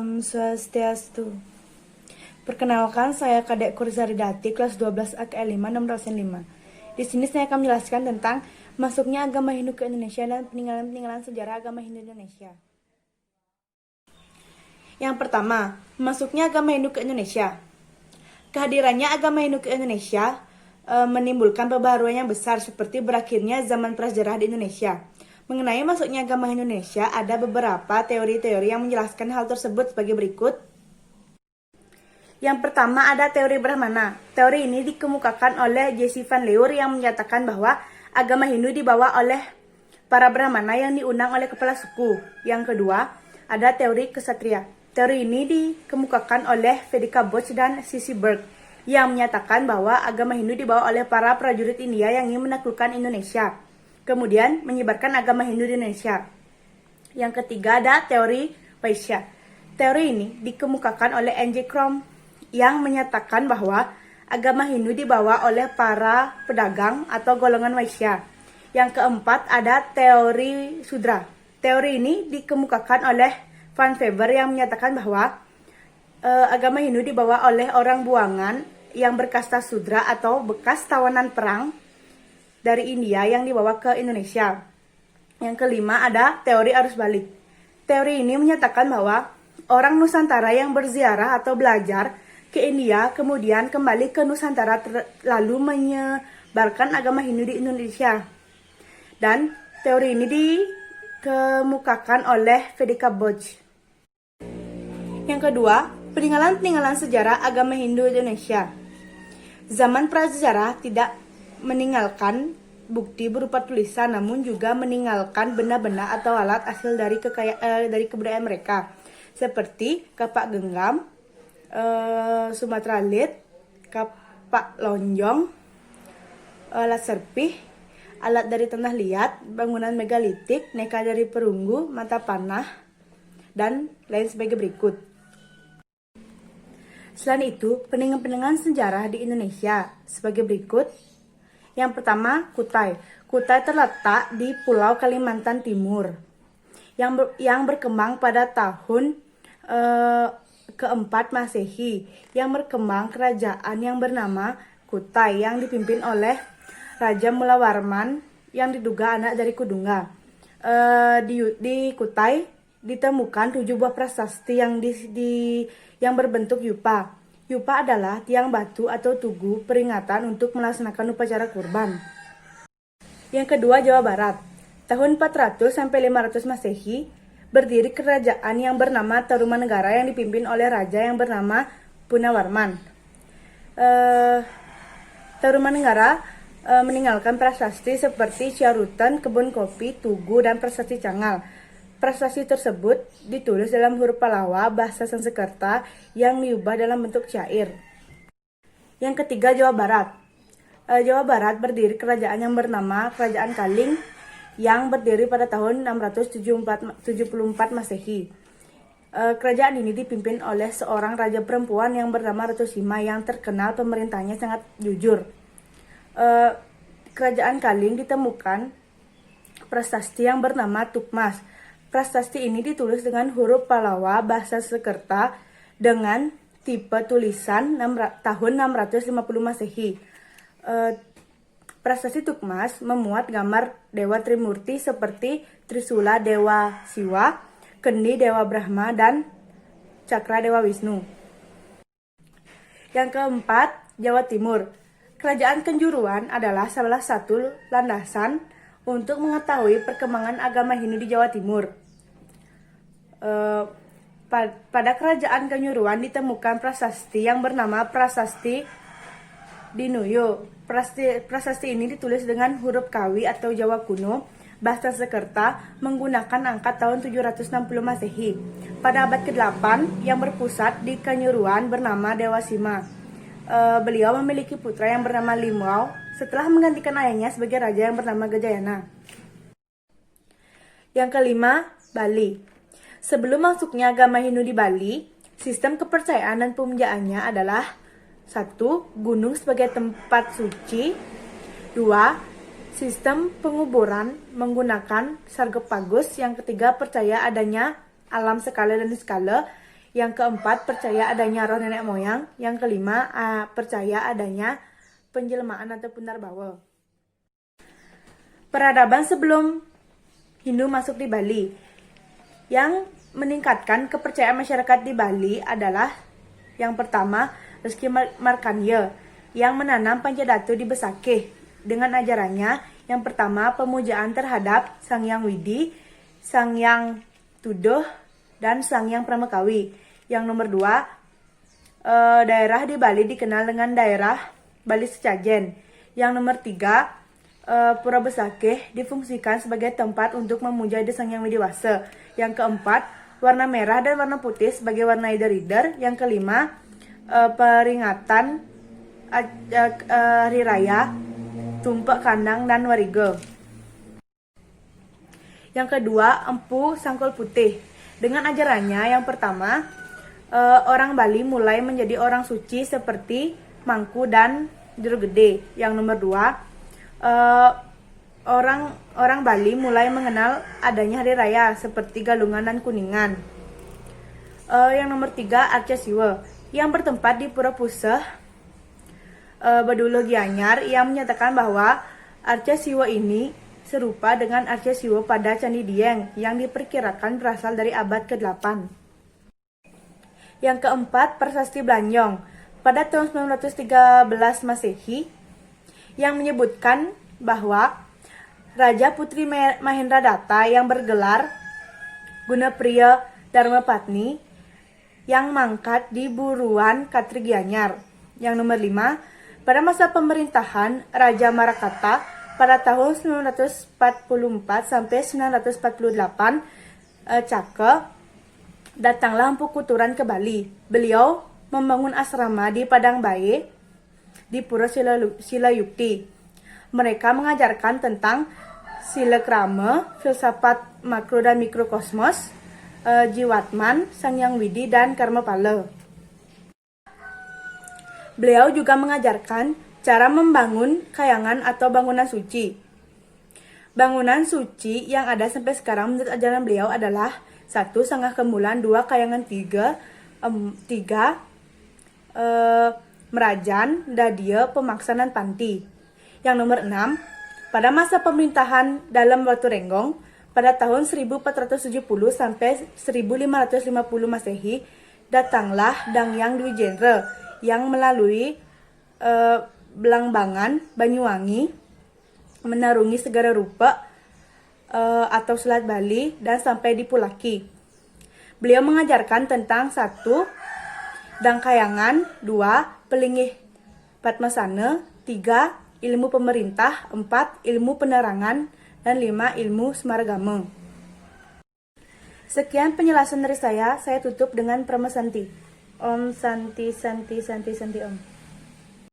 Om Swastiastu. Perkenalkan, saya Kadek Kurzaridati, kelas 12 AKL 5, nomor 5. Di sini saya akan menjelaskan tentang masuknya agama Hindu ke Indonesia dan peninggalan sejarah agama Hindu Indonesia. Yang pertama, masuknya agama Hindu ke Indonesia. Kehadirannya agama Hindu ke Indonesia menimbulkan pembaharuan yang besar seperti berakhirnya zaman prasejarah di Indonesia. Mengenai masuknya agama Hindu Indonesia, ada beberapa teori-teori yang menjelaskan hal tersebut sebagai berikut. Yang pertama ada teori Brahmana. Teori ini dikemukakan oleh Jesse Van Leur yang menyatakan bahwa agama Hindu dibawa oleh para Brahmana yang diundang oleh kepala suku. Yang kedua, ada teori kesatria. Teori ini dikemukakan oleh Vedika Bose dan C.C. Burke yang menyatakan bahwa agama Hindu dibawa oleh para prajurit India yang ingin menaklukkan Indonesia, kemudian menyebarkan agama Hindu di Indonesia. Yang ketiga ada teori Vaishya. Teori ini dikemukakan oleh N.J. Crom yang menyatakan bahwa agama Hindu dibawa oleh para pedagang atau golongan Vaishya. Yang keempat ada teori Sudra. Teori ini dikemukakan oleh Van Weber yang menyatakan bahwa agama Hindu dibawa oleh orang buangan yang berkasta Sudra atau bekas tawanan perang dari India yang dibawa ke Indonesia. Yang kelima ada teori arus balik. Teori ini menyatakan bahwa orang Nusantara yang berziarah atau belajar ke India kemudian kembali ke Nusantara lalu menyebarkan agama Hindu di Indonesia. Dan teori ini dikemukakan oleh Vedika Bose. Yang kedua, peninggalan sejarah agama Hindu Indonesia. Zaman prasejarah tidak meninggalkan bukti berupa tulisan, namun juga meninggalkan benda-benda atau alat hasil dari kebudayaan mereka, seperti kapak genggam, Sumatera Lit, kapak lonjong, alat serpih, alat dari tanah liat, bangunan megalitik, neka dari perunggu, mata panah, dan lain sebagai berikut. Selain itu, peninggalan sejarah di Indonesia sebagai berikut. Yang pertama, Kutai. Kutai terletak di Pulau Kalimantan Timur yang berkembang pada tahun keempat Masehi, yang berkembang kerajaan yang bernama Kutai yang dipimpin oleh Raja Mulawarman yang diduga anak dari Kudungga. Di Kutai ditemukan 7 buah prasasti yang berbentuk yupa. Yupa adalah tiang batu atau tugu peringatan untuk melaksanakan upacara kurban. Yang kedua, Jawa Barat. Tahun 400 sampai 500 Masehi berdiri kerajaan yang bernama Tarumanegara yang dipimpin oleh raja yang bernama Punawarman. Tarumanegara meninggalkan prasasti seperti Ciarutan, Kebun Kopi, Tugu, dan prasasti Cangal. Prasasti tersebut ditulis dalam huruf Pallawa bahasa Sanskerta yang diubah dalam bentuk syair. Yang ketiga, Jawa Barat. Jawa Barat berdiri kerajaan yang bernama Kerajaan Kaling yang berdiri pada tahun 674 Masehi. Kerajaan ini dipimpin oleh seorang raja perempuan yang bernama Ratu Sima yang terkenal pemerintahnya sangat jujur. Kerajaan Kaling ditemukan prasasti yang bernama Tukmas. Prasasti ini ditulis dengan huruf Pallawa bahasa Sanskerta dengan tipe tulisan tahun 650 Masehi. Prasasti Tukmas memuat gambar Dewa Trimurti seperti Trisula Dewa Siwa, Kendi Dewa Brahma, dan Cakra Dewa Wisnu. Yang keempat, Jawa Timur. Kerajaan Kenjuruan adalah salah satu landasan untuk mengetahui perkembangan agama Hindu di Jawa Timur. Pada kerajaan Kenjuruan ditemukan prasasti yang bernama Prasasti Dinuyo. Prasasti ini ditulis dengan huruf Kawi atau Jawa kuno, bahasa Sanskerta, menggunakan angka tahun 760 Masehi. Pada abad ke-8 yang berpusat di Kenjuruan bernama Dewa Sima. Beliau memiliki putra yang bernama Limau setelah menggantikan ayahnya sebagai raja yang bernama Gajayana. Yang kelima, Bali. Sebelum masuknya agama Hindu di Bali, sistem kepercayaan dan pemujaannya adalah 1. Gunung sebagai tempat suci. 2. Sistem penguburan menggunakan sarkofagus. Yang ketiga, percaya adanya alam skala dan niskala. Yang keempat, percaya adanya roh nenek moyang. Yang kelima, percaya adanya penjelmaan atau punarbawa. Peradaban sebelum Hindu masuk di Bali. Yang meningkatkan kepercayaan masyarakat di Bali adalah yang pertama, Rezeki Markandya yang menanam Pancadatu di Besakeh dengan ajarannya yang pertama pemujaan terhadap Sang Hyang Widi, Sang Hyang Tuduh, dan Sang Hyang Pramekawi. Yang nomor dua, daerah di Bali dikenal dengan daerah Bali Secajen. Yang nomor tiga, Pura Besakeh difungsikan sebagai tempat untuk memuja Sang Hyang Widiwasa. Yang keempat, warna merah dan warna putih sebagai warna Idar-Idar. Yang kelima, peringatan Hari Raya Tumpak Kandang dan Wariga. Yang kedua, Empu Sangkul Putih. Dengan ajarannya yang pertama, orang Bali mulai menjadi orang suci seperti Mangku dan Jero Gede. Yang nomor dua, orang Bali mulai mengenal adanya hari raya seperti Galungan dan Kuningan. Yang nomor tiga, Arca Siwa yang bertempat di Pura Puseh Badulo Gianyar yang menyatakan bahwa Arca Siwa ini serupa dengan Arca Siwa pada Candi Dieng yang diperkirakan berasal dari abad ke-8. Yang keempat, Prasasti Blanjong pada tahun 913 Masehi yang menyebutkan bahwa Raja Putri Mahendra Datta yang bergelar Gunapriya Dharmapatni yang mangkat di Buruan Katri Gianyar. Yang nomor 5, pada masa pemerintahan Raja Marakata pada tahun 944 sampai 948, Caka datanglah Empu Kuturan ke Bali. Beliau membangun asrama di Padang Bae di Pura Silayukti. Mereka mengajarkan tentang sila krama, filsafat makro dan mikrokosmos, Jiwatman, Sang Hyang Widi, dan Karmapala. Beliau juga mengajarkan cara membangun kayangan atau bangunan suci. Bangunan suci yang ada sampai sekarang menurut ajaran beliau adalah 1. Sanggah Kemulan, 2. Kayangan 3, Merajan, Dadia, Pemaksan, dan Panti. Yang nomor 6, pada masa pemerintahan dalam Batu Renggong pada tahun 1470 sampai 1550 Masehi, datanglah Dangyang Dwijendra yang melalui Belangbangan, Banyuwangi, menarungi Segara Rupa atau Selat Bali dan sampai di Pulaki. Beliau mengajarkan tentang 1. Dangkayangan, 2. Pelingih Padmasana, 3. Ilmu pemerintah, 4. Ilmu penerangan, dan 5. Ilmu Smaragama. Sekian penjelasan dari saya tutup dengan Prama Santi. Om Santi Santi Santi Santi Om.